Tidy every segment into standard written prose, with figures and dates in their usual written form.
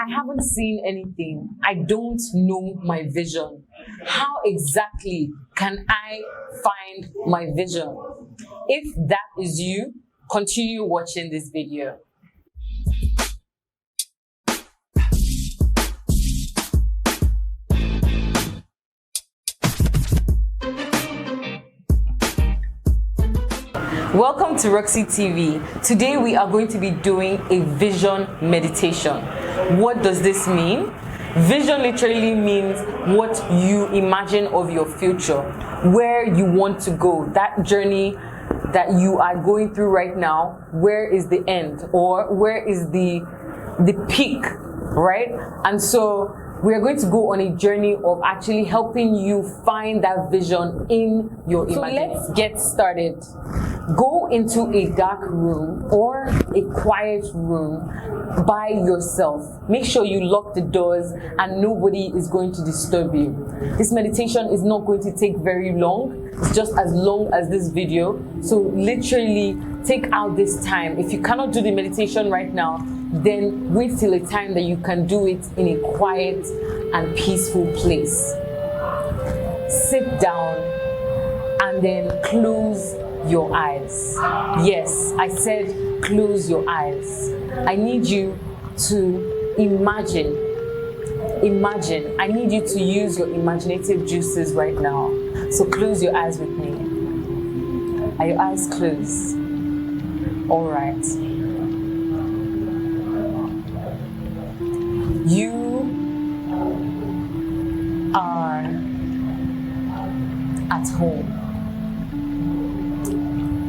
I haven't seen anything. I don't know my vision. How exactly can I find my vision? If that is you, continue watching this video. Welcome to Roxy TV. Today we are going to be doing a vision meditation. What does this mean? Vision literally means what you imagine of your future, where you want to go, that journey that you are going through right now. Where is the end, or where is the peak, right? And so we are going to go on a journey of actually helping you find that vision in your imagination. So let's get started. Go into a dark room or a quiet room by yourself. Make sure you lock the doors and nobody is going to disturb you. This meditation is not going to take very long. It's just as long as this video. So literally take out this time. If you cannot do the meditation right now, then wait till a time that you can do it in a quiet and peaceful place. Sit down and then close your eyes. Yes, I said close your eyes. I need you to imagine. I need you to use your imaginative juices right now. So close your eyes with me. Are your eyes closed? All right. You are at home.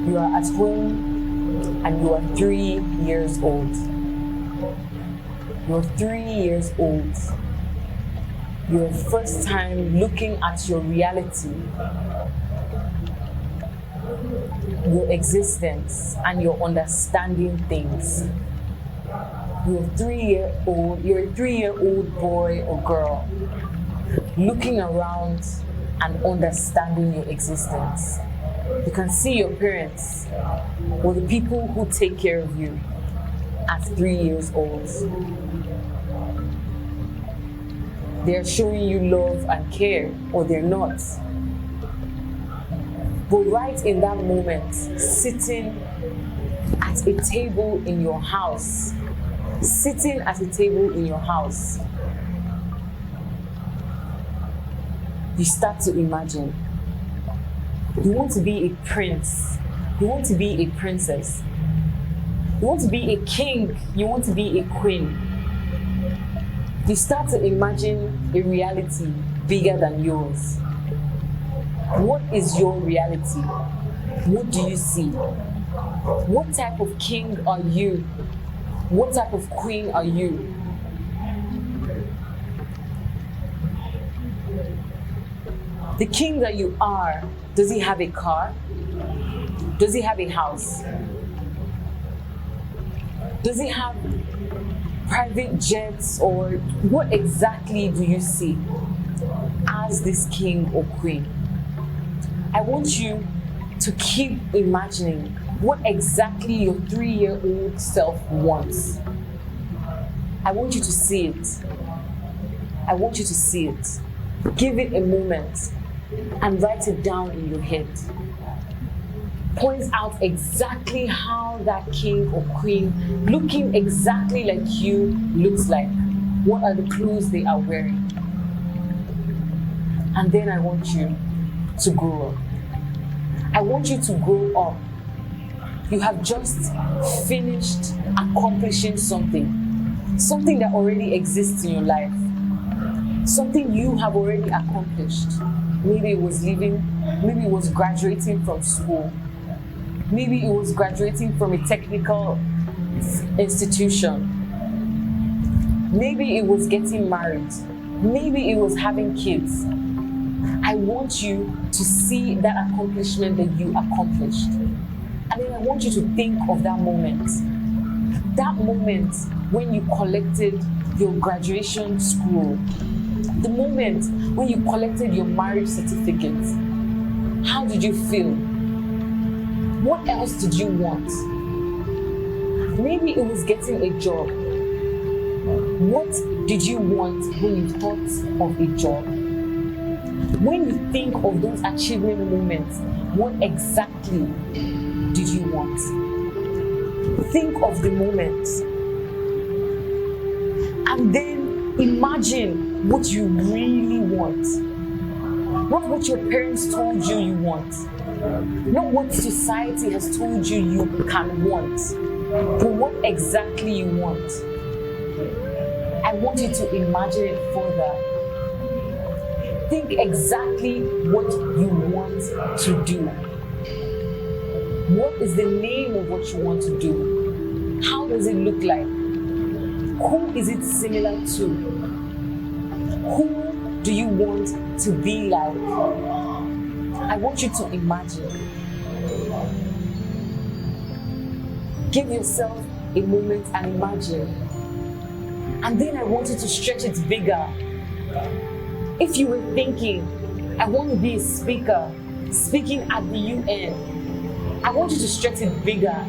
You are at home and you are 3 years old. You're 3 years old. Your first time looking at your reality, your existence, and your understanding things. You're a 3-year-old boy or girl looking around and understanding your existence. You can see your parents or the people who take care of you at 3 years old. They're showing you love and care, or they're not. But right in that moment, sitting at a table in your house, you start to imagine. You want to be a prince. You want to be a princess. You want to be a king. You want to be a queen. You start to imagine a reality bigger than yours. What is your reality? What do you see? What type of king are you? What type of queen are you? The king that you are, does he have a car? Does he have a house? Does he have private jets, or what exactly do you see as this king or queen? I want you to keep imagining what exactly your 3-year-old self wants. I want you to see it. I want you to see it. Give it a moment and write it down in your head. Point out exactly how that king or queen, looking exactly like you, looks like. What are the clothes they are wearing? And then I want you to grow up. I want you to grow up. You have just finished accomplishing something that already exists in your life. Something you have already accomplished. Maybe it was maybe it was graduating from school. Maybe it was graduating from a technical institution. Maybe it was getting married. Maybe it was having kids. I want you to see that accomplishment that you accomplished. And then I want you to think of that moment. That moment when you collected your graduation scroll. The moment when you collected your marriage certificate. How did you feel? What else did you want? Maybe it was getting a job. What did you want when you thought of a job? When you think of those achievement moments, what exactly did you want? Think of the moments. And then imagine what you really want. Not what your parents told you you want. Not what society has told you you can want. But what exactly you want. I want you to imagine it further. Think exactly what you want to do. What is the name of what you want to do? How does it look like? Who is it similar to? Who do you want to be like? I want you to imagine. Give yourself a moment and imagine. And then I want you to stretch it bigger. If you were thinking, I want to be a speaker, speaking at the UN, I want you to stretch it bigger.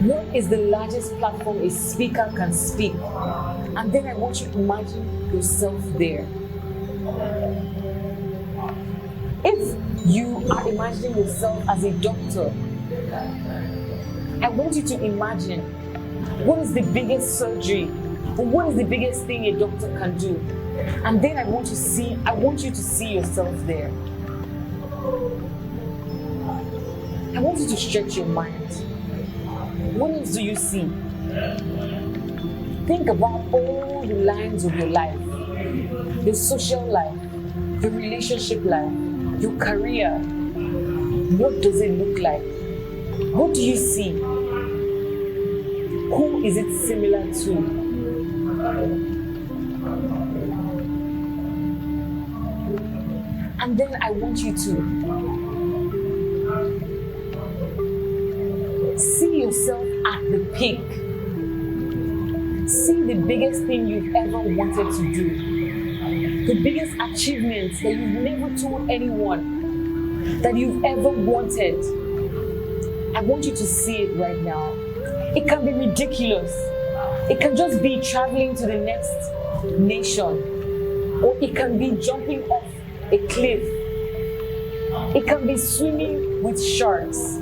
What is the largest platform a speaker can speak? And then I want you to imagine yourself there. If you are imagining yourself as a doctor, I want you to imagine what is the biggest surgery, or what is the biggest thing a doctor can do? And then I want you to see yourself there. I want you to stretch your mind. What else do you see? Think about all the lines of your life. Your social life, your relationship life, your career. What does it look like? What do you see? Who is it similar to? And then I want you to see yourself at the peak. See the biggest thing you've ever wanted to do. The biggest achievements that you've never told anyone that you've ever wanted. I want you to see it right now. It can be ridiculous. It can just be traveling to the next nation. Or it can be jumping off a cliff. It can be swimming with sharks.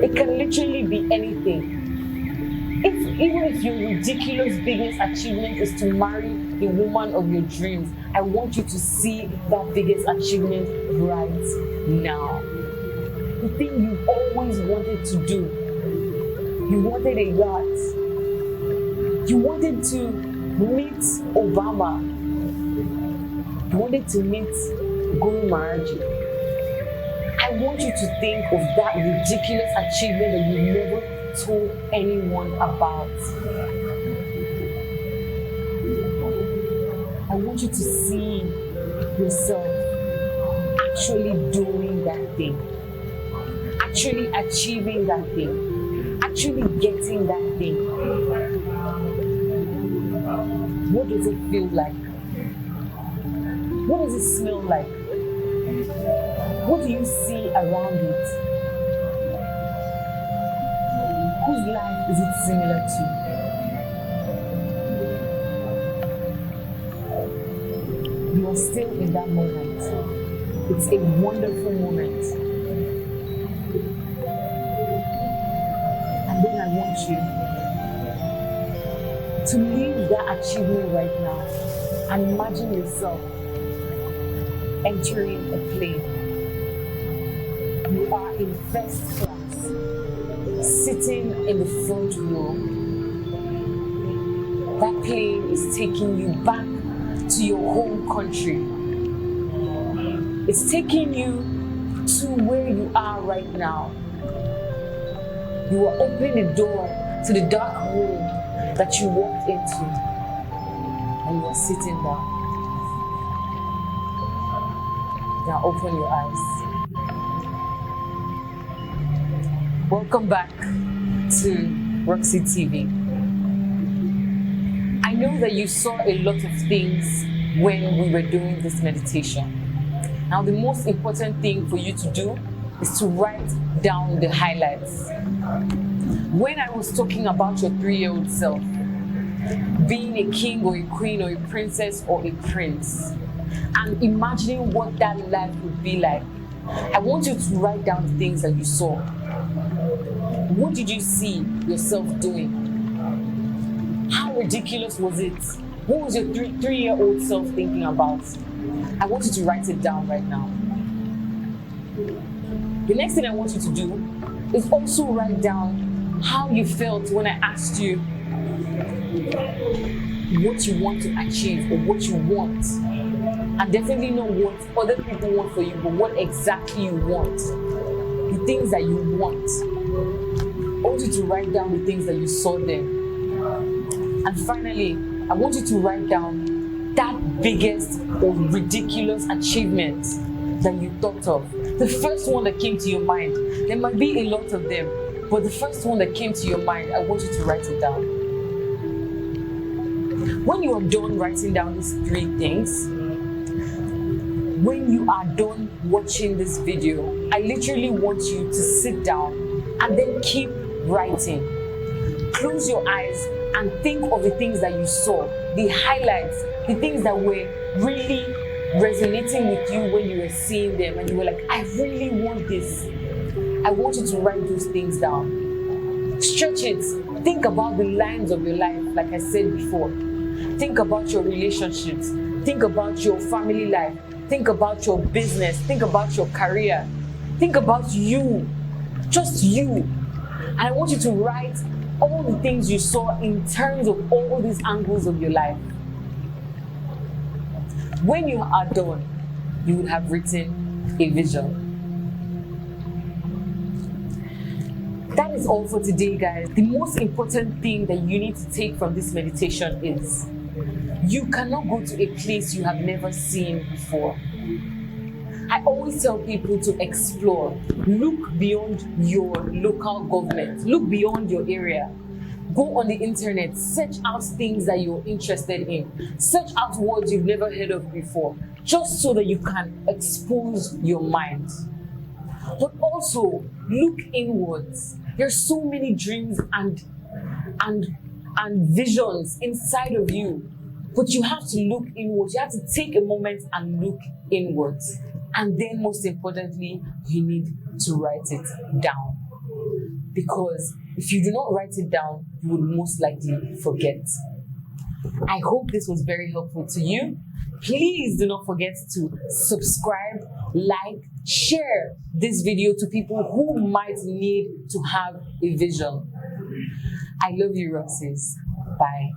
It can literally be anything. Even if your ridiculous biggest achievement is to marry the woman of your dreams, I want you to see that biggest achievement right now. The thing you've always wanted to do. You wanted a yacht. You wanted to meet Obama. You wanted to meet Guru Maharaji. I want you to think of that ridiculous achievement that you never told anyone about. I want you to see yourself actually doing that thing, actually achieving that thing, actually getting that thing. What does it feel like? What does it smell like? What do you see around it? Whose life is it similar to? You are still in that moment. It's a wonderful moment. And then I want you to leave that achievement right now and imagine yourself entering a plane. You are in first class, sitting in the front row. That plane is taking you back to your home country. It's taking you to where you are right now. You are opening the door to the dark room that you walked into, and you are sitting down. Now open your eyes. Welcome back to Roxy TV. I know that you saw a lot of things when we were doing this meditation. Now, the most important thing for you to do is to write down the highlights. When I was talking about your 3-year-old self, being a king or a queen or a princess or a prince, and imagining what that life would be like. I want you to write down the things that you saw. What did you see yourself doing? How ridiculous was it? What was your three-year-old self thinking about? I want you to write it down right now. The next thing I want you to do is also write down how you felt when I asked you what you want to achieve or what you want. And definitely not what other people want for you, but what exactly you want. The things that you want. I want you to write down the things that you saw there. And finally, I want you to write down that biggest or ridiculous achievement that you thought of. The first one that came to your mind. There might be a lot of them, but the first one that came to your mind, I want you to write it down. When you are done writing down these 3 things, when you are done watching this video, I literally want you to sit down and then keep writing. Close your eyes and think of the things that you saw, the highlights, the things that were really resonating with you when you were seeing them and you were like, I really want this. I want you to write those things down. Stretch it. Think about the lines of your life, like I said before. Think about your relationships. Think about your family life. Think about your business. Think about your career. Think about you. Just you. And I want you to write all the things you saw in terms of all these angles of your life. When you are done, you will have written a vision. That is all for today, guys. The most important thing that you need to take from this meditation is you cannot go to a place you have never seen before. I always tell people to explore. Look beyond your local government. Look beyond your area. Go on the internet. Search out things that you're interested in. Search out words you've never heard of before, just so that you can expose your mind. But also, look inwards. There's so many dreams and visions inside of you. But you have to look inwards. You have to take a moment and look inwards. And then most importantly, you need to write it down. Because if you do not write it down, you will most likely forget. I hope this was very helpful to you. Please do not forget to subscribe, like, share this video to people who might need to have a vision. I love you, Roxys. Bye.